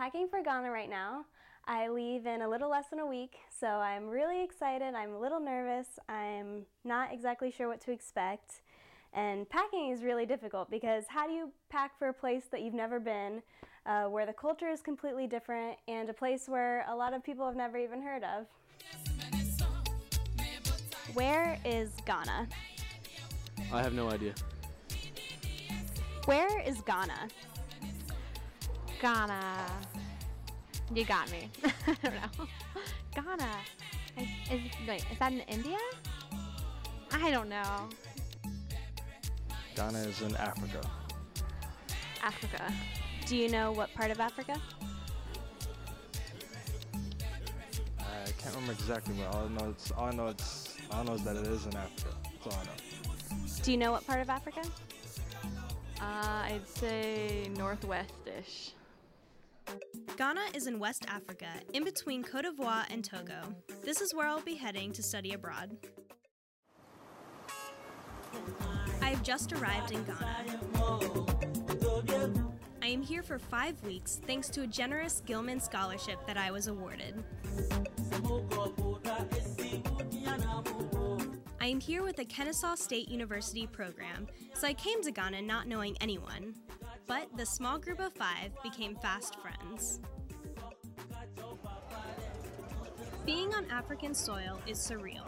packing for Ghana right now. I leave in a little less than a week, so I'm really excited. I'm a little nervous. I'm not exactly sure what to expect. And packing is really difficult because how do you pack for a place that you've never been, where the culture is completely different, and a place where a lot of people have never even heard of? Where is Ghana? I have no idea. Where is Ghana? Ghana. You got me. I don't know. Ghana. Is that in India? I don't know. Ghana is in Africa. Africa. Do you know what part of Africa? I can't remember exactly, but all I know is that it is in Africa. That's all I know. Do you know what part of Africa? I'd say northwest-ish. Ghana is in West Africa, in between Côte d'Ivoire and Togo. This is where I'll be heading to study abroad. I've just arrived in Ghana. I am here for 5 weeks thanks to a generous Gilman Scholarship that I was awarded. I am here with the Kennesaw State University program, so I came to Ghana not knowing anyone. But the small group of 5 became fast friends. Being on African soil is surreal.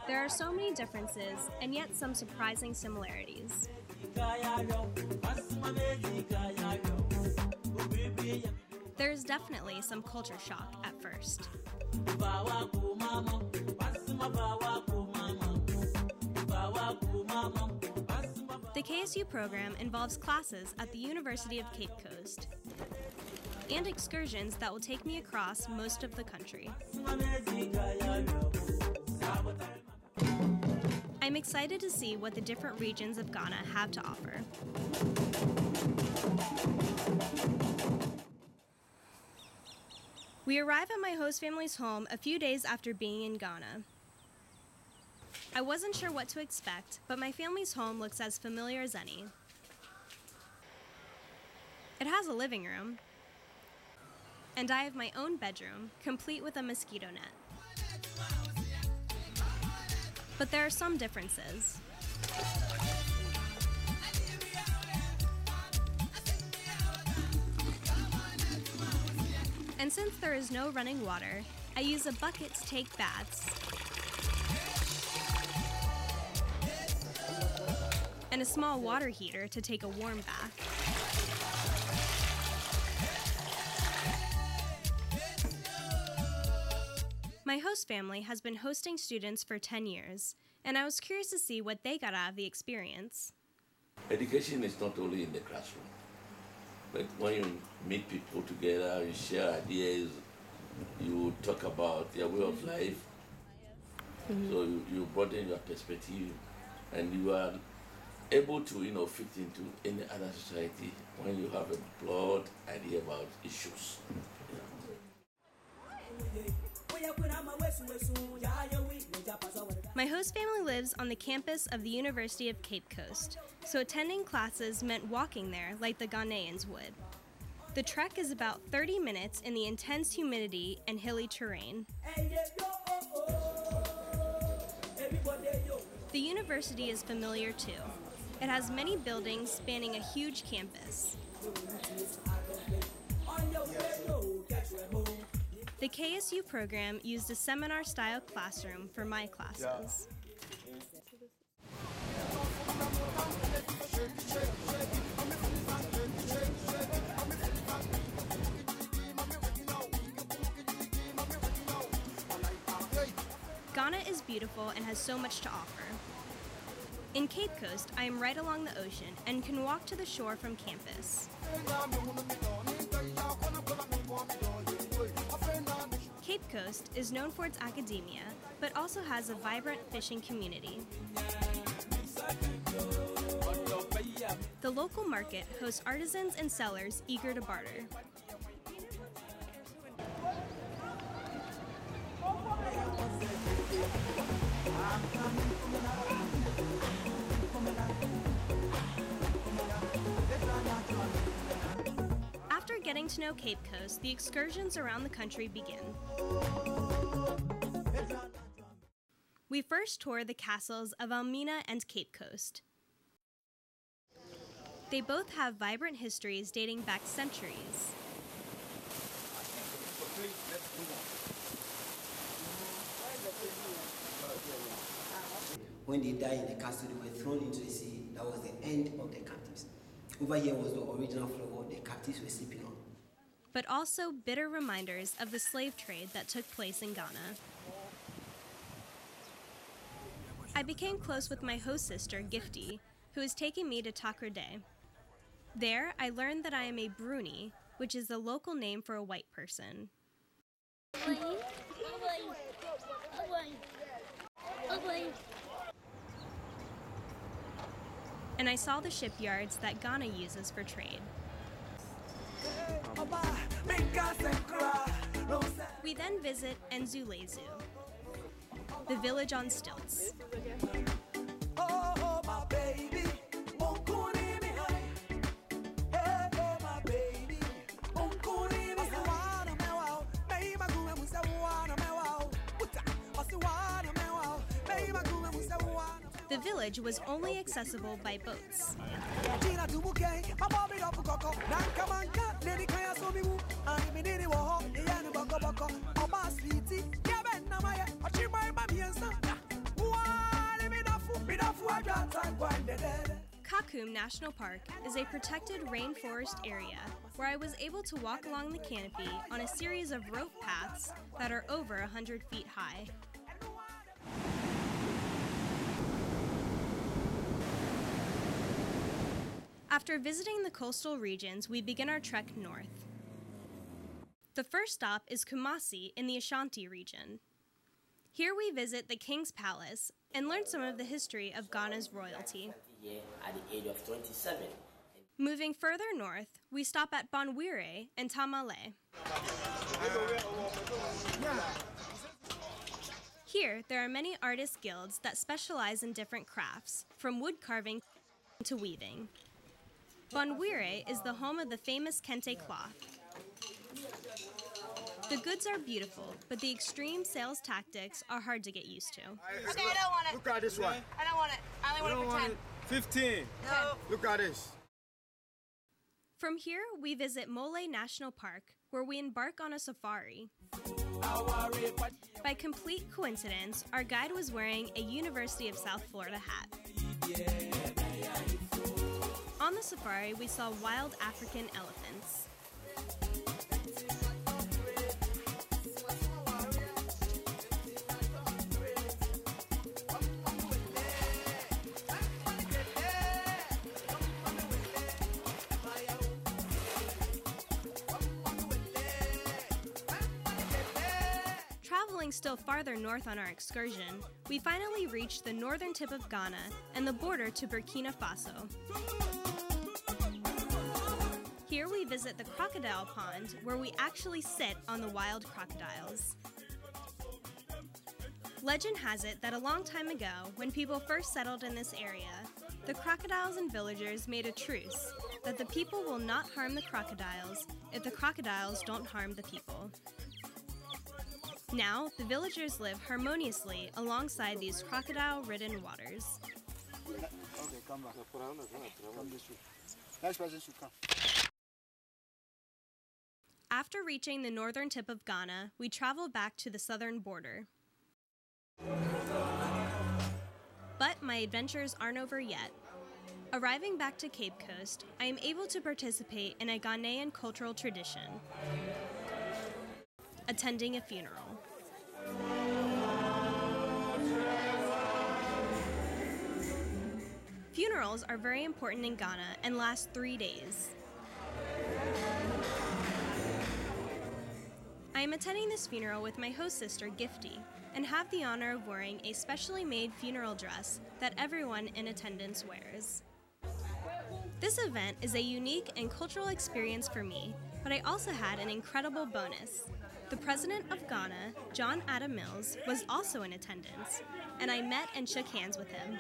There are so many differences, and yet some surprising similarities. There is definitely some culture shock at first. The KSU program involves classes at the University of Cape Coast and excursions that will take me across most of the country. I'm excited to see what the different regions of Ghana have to offer. We arrive at my host family's home a few days after being in Ghana. I wasn't sure what to expect, but my family's home looks as familiar as any. It has a living room, and I have my own bedroom, complete with a mosquito net. But there are some differences. And since there is no running water, I use a bucket to take baths and a small water heater to take a warm bath. My host family has been hosting students for 10 years, and I was curious to see what they got out of the experience. Education is not only in the classroom, but when you meet people together, you share ideas, you talk about their way of life. So you broaden your perspective, and you are able to, fit into any other society when you have a broad idea about issues. My host family lives on the campus of the University of Cape Coast, so attending classes meant walking there like the Ghanaians would. The trek is about 30 minutes in the intense humidity and hilly terrain. The university is familiar too. It has many buildings spanning a huge campus. The KSU program used a seminar-style classroom for my classes. Ghana is beautiful and has so much to offer. In Cape Coast, I am right along the ocean and can walk to the shore from campus. Cape Coast is known for its academia, but also has a vibrant fishing community. The local market hosts artisans and sellers eager to barter. After getting getting to know Cape Coast, the excursions around the country begin. We first tour the castles of Elmina and Cape Coast. They both have vibrant histories dating back centuries. When they died in the castle, they were thrown into the sea. That was the end of the captives. Over here was the original floor the captives were sleeping on. But also bitter reminders of the slave trade that took place in Ghana. I became close with my host sister, Gifty, who is taking me to Takrade. There, I learned that I am a Bruni, which is the local name for a white person. And I saw the shipyards that Ghana uses for trade. We then visit Nzulezu, the village on stilts. The village was only accessible by boats. Kakum National Park is a protected rainforest area where I was able to walk along the canopy on a series of rope paths that are over 100 feet high. After visiting the coastal regions, we begin our trek north. The first stop is Kumasi in the Ashanti region. Here we visit the King's Palace and learn some of the history of Ghana's royalty. At the age of 27. Moving further north, we stop at Bonwire and Tamale. Here, there are many artist guilds that specialize in different crafts, from wood carving to weaving. Bonwire is the home of the famous kente cloth. The goods are beautiful, but the extreme sales tactics are hard to get used to. Okay, I don't want it. Look at this one. I don't want it. I only want it for 10. 15. No. Look at this. From here, we visit Mole National Park, where we embark on a safari. By complete coincidence, our guide was wearing a University of South Florida hat. On the safari, we saw wild African elephants. Traveling still farther north on our excursion, we finally reached the northern tip of Ghana and the border to Burkina Faso. Here we visit the crocodile pond, where we actually sit on the wild crocodiles. Legend has it that a long time ago, when people first settled in this area, the crocodiles and villagers made a truce that the people will not harm the crocodiles if the crocodiles don't harm the people. Now, the villagers live harmoniously alongside these crocodile-ridden waters. Okay, come back. Come this way. Next person should come. After reaching the northern tip of Ghana, we travel back to the southern border. But my adventures aren't over yet. Arriving back to Cape Coast, I am able to participate in a Ghanaian cultural tradition: attending a funeral. Funerals are very important in Ghana and last 3 days. I am attending this funeral with my host sister, Gifty, and have the honor of wearing a specially made funeral dress that everyone in attendance wears. This event is a unique and cultural experience for me, but I also had an incredible bonus. The president of Ghana, John Adam Mills, was also in attendance, and I met and shook hands with him.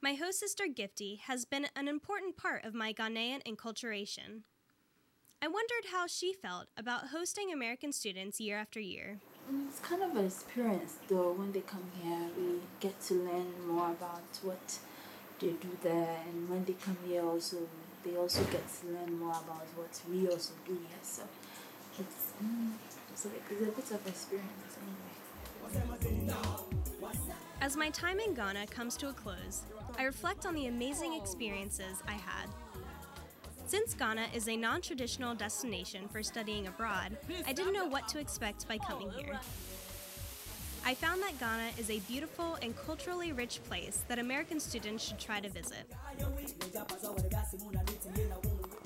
My host sister Gifty has been an important part of my Ghanaian enculturation. I wondered how she felt about hosting American students year after year. It's kind of an experience, though. When they come here, we get to learn more about what they do there, and when they come here also, they also get to learn more about what we also do here. So it's a bit of experience anyway. As my time in Ghana comes to a close, I reflect on the amazing experiences I had. Since Ghana is a non-traditional destination for studying abroad, I didn't know what to expect by coming here. I found that Ghana is a beautiful and culturally rich place that American students should try to visit.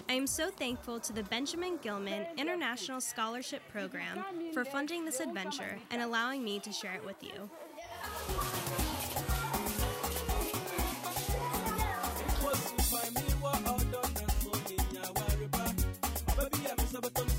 I am so thankful to the Benjamin Gilman International Scholarship Program for funding this adventure and allowing me to share it with you. Baby, I'm